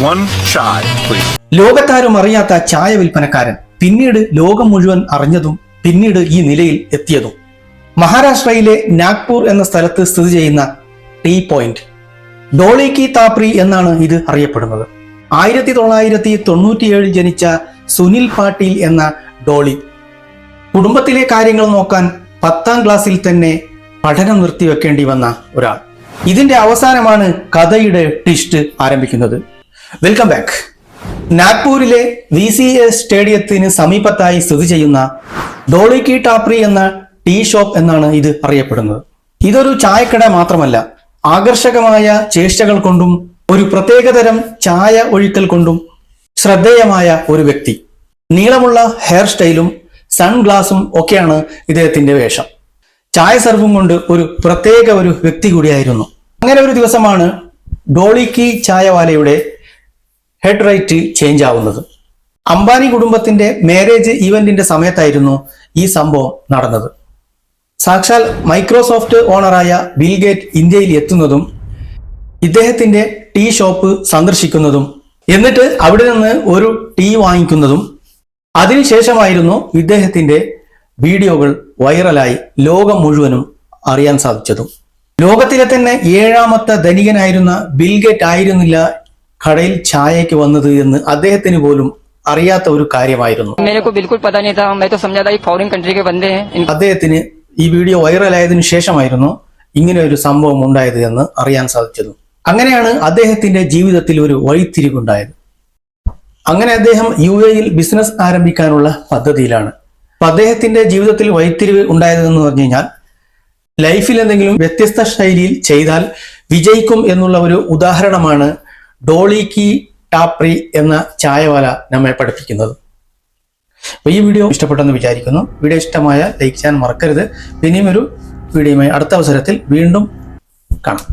One chai, please. ലോകത്താരും അറിയാത്ത ചായ വിൽപ്പനക്കാരൻ പിന്നീട് ലോകം മുഴുവൻ അറിഞ്ഞതും പിന്നീട് ഈ നിലയിൽ എത്തിയതും മഹാരാഷ്ട്രയിലെ നാഗ്പൂർ എന്ന സ്ഥലത്ത് സ്ഥിതി ചെയ്യുന്ന ടീ പോയിന്റ് ഡോളി കി താപ്രി എന്നാണ് ഇത് അറിയപ്പെടുന്നത്. 1997 ജനിച്ച സുനിൽ പാട്ടീൽ എന്ന ഡോളി കുടുംബത്തിലെ കാര്യങ്ങൾ നോക്കാൻ 10ാം ക്ലാസ്സിൽ തന്നെ പഠനം നിർത്തിവെക്കേണ്ടി വന്ന ഒരാൾ. ഇതിന്റെ അവസാനമാണ് കഥയുടെ ട്വിസ്റ്റ് ആരംഭിക്കുന്നത്. Welcome back. നാഗ്പൂരിലെ VCA സ്റ്റേഡിയത്തിന് സമീപത്തായി സ്ഥിതി ചെയ്യുന്ന ഡോളി കി ടാപ്രി എന്ന ടീ ഷോപ്പ് എന്നാണ് ഇത് അറിയപ്പെടുന്നത്. ഇതൊരു ചായക്കട മാത്രമല്ല, ആകർഷകമായ ചേഷ്ടകൾ കൊണ്ടും ഒരു പ്രത്യേകതരം ചായ ഒഴിക്കൽ കൊണ്ടും ശ്രദ്ധേയമായ ഒരു വ്യക്തി. നീളമുള്ള ഹെയർ സ്റ്റൈലും സൺഗ്ലാസും ഒക്കെയാണ് ഇദ്ദേഹത്തിന്റെ വേഷം. ചായ സർവും കൊണ്ട് ഒരു പ്രത്യേക ഒരു വ്യക്തി കൂടിയായിരുന്നു. അങ്ങനെ ഒരു ദിവസമാണ് ഡോളി കി ചായവാലയുടെ ഹെഡ് റൈറ്റ് ചേഞ്ച് ആവുന്നത്. അംബാനി കുടുംബത്തിന്റെ മാരേജ് ഈവന്റിന്റെ സമയത്തായിരുന്നു ഈ സംഭവം നടന്നത്. സാക്ഷാൽ മൈക്രോസോഫ്റ്റ് ഓണറായ ബിൽ ഗേറ്റ് ഇന്ത്യയിൽ എത്തുന്നതും ഇദ്ദേഹത്തിന്റെ ടീ ഷോപ്പ് സന്ദർശിക്കുന്നതും എന്നിട്ട് അവിടെ നിന്ന് ഒരു ടീ വാങ്ങിക്കുന്നതും അതിനുശേഷമായിരുന്നു ഇദ്ദേഹത്തിന്റെ വീഡിയോകൾ വൈറലായി ലോകം മുഴുവനും അറിയാൻ സാധിച്ചതും. ലോകത്തിലെ തന്നെ 7ാമത്തെ ധനികനായിരുന്ന ബിൽ ഗേറ്റ് ആയിരുന്നില്ല കടയിൽ ചായയ്ക്ക് വന്നത് എന്ന് അദ്ദേഹത്തിന് പോലും അറിയാത്ത ഒരു കാര്യമായിരുന്നു. അദ്ദേഹത്തിന് ഈ വീഡിയോ വൈറലായതിനു ശേഷമായിരുന്നു ഇങ്ങനെ ഒരു സംഭവം ഉണ്ടായത് എന്ന് അറിയാൻ സാധിച്ചതും. അങ്ങനെയാണ് അദ്ദേഹത്തിന്റെ ജീവിതത്തിൽ ഒരു വഴിത്തിരിവുണ്ടായത്. അങ്ങനെ അദ്ദേഹം UAE ബിസിനസ് ആരംഭിക്കാനുള്ള പദ്ധതിയിലാണ്. അപ്പൊ അദ്ദേഹത്തിന്റെ ജീവിതത്തിൽ വഴിത്തിരിവ് ഉണ്ടായതെന്ന് പറഞ്ഞു കഴിഞ്ഞാൽ ലൈഫിൽ എന്തെങ്കിലും വ്യത്യസ്ത ശൈലിയിൽ ചെയ്താൽ വിജയിക്കും എന്നുള്ള ഒരു ഉദാഹരണമാണ് ഡോളി കി ടാപ്രി എന്ന ചായവാല നമ്മെ പഠിപ്പിക്കുന്നത്. അപ്പൊ ഈ വീഡിയോ ഇഷ്ടപ്പെട്ടെന്ന് വിചാരിക്കുന്നു. വീഡിയോ ഇഷ്ടമായ ലൈക്ക് ചെയ്യാൻ മറക്കരുത്. പിന്നെയും ഒരു വീഡിയോയുമായി അടുത്ത അവസരത്തിൽ വീണ്ടും കാണാം.